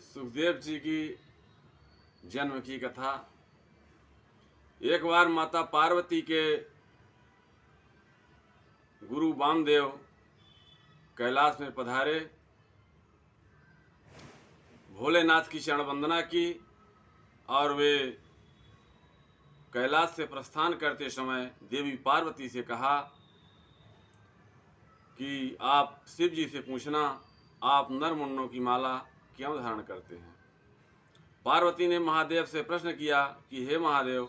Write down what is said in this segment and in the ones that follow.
सुखदेव जी की जन्म की कथा। एक बार माता पार्वती के गुरु वामदेव कैलाश में पधारे, भोलेनाथ की चरण वंदना की और वे कैलाश से प्रस्थान करते समय देवी पार्वती से कहा कि आप शिव जी से पूछना, आप नर मुंडों की माला क्यों धारण करते हैं। पार्वती ने महादेव से प्रश्न किया कि हे महादेव,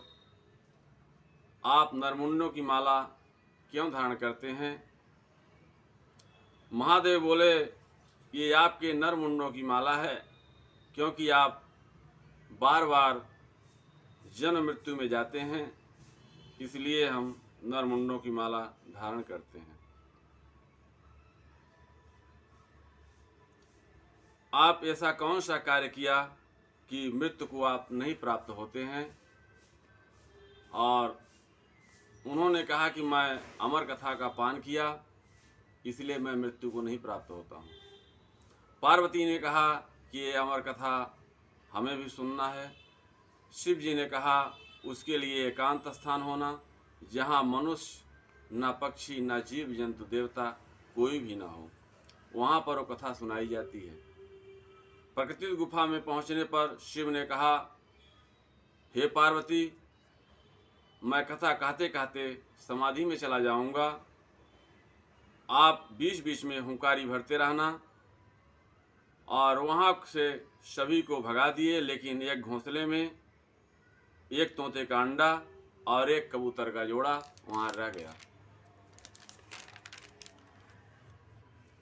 आप नरमुंडों की माला क्यों धारण करते हैं। महादेव बोले, ये आपके नरमुंडों की माला है, क्योंकि आप बार बार जन्म मृत्यु में जाते हैं, इसलिए हम नरमुंडों की माला धारण करते हैं। आप ऐसा कौन सा कार्य किया कि मृत्यु को आप नहीं प्राप्त होते हैं। और उन्होंने कहा कि मैं अमर कथा का पान किया, इसलिए मैं मृत्यु को नहीं प्राप्त होता हूँ। पार्वती ने कहा कि ये अमर कथा हमें भी सुनना है। शिव जी ने कहा उसके लिए एकांत स्थान होना, जहाँ मनुष्य न पक्षी न जीव जंतु देवता कोई भी ना हो, वहाँ पर वो कथा सुनाई जाती है। प्रकृति गुफा में पहुँचने पर शिव ने कहा, हे पार्वती, मैं कथा कहते कहते समाधि में चला जाऊंगा, आप बीच बीच में हुंकारी भरते रहना। और वहाँ से सभी को भगा दिए, लेकिन एक घोंसले में एक तोते का अंडा और एक कबूतर का जोड़ा वहाँ रह गया।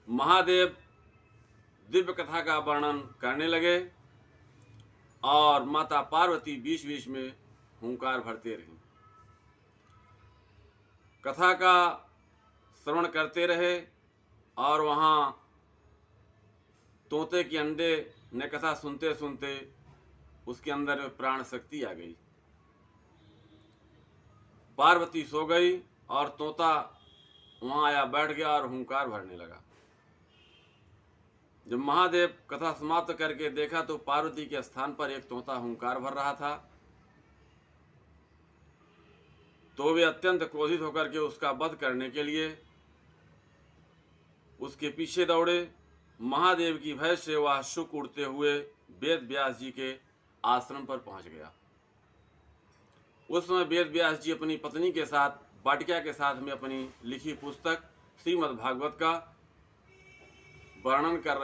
महादेव दिव्य कथा का वर्णन करने लगे और माता पार्वती बीच बीच में हुंकार भरते रहीं। कथा का श्रवण करते रहे और वहाँ तोते के अंडे ने कथा सुनते सुनते उसके अंदर में प्राण शक्ति आ गई। पार्वती सो गई और तोता वहाँ आया बैठ गया और हुंकार भरने लगा। जब महादेव कथा समाप्त करके देखा तो पार्वती के स्थान पर एक तोता हुंकार भर रहा था। तो वे अत्यंत क्रोधित होकर के उसका वध करने के लिए उसके पीछे दौड़े। महादेव की भय से वह शुक उड़ते हुए वेद व्यास जी के आश्रम पर पहुंच गया। उस समय वेद व्यास जी अपनी पत्नी के साथ वाटिका के साथ में अपनी लिखी पुस्तक श्रीमद् भागवत का वर्णन कर रहे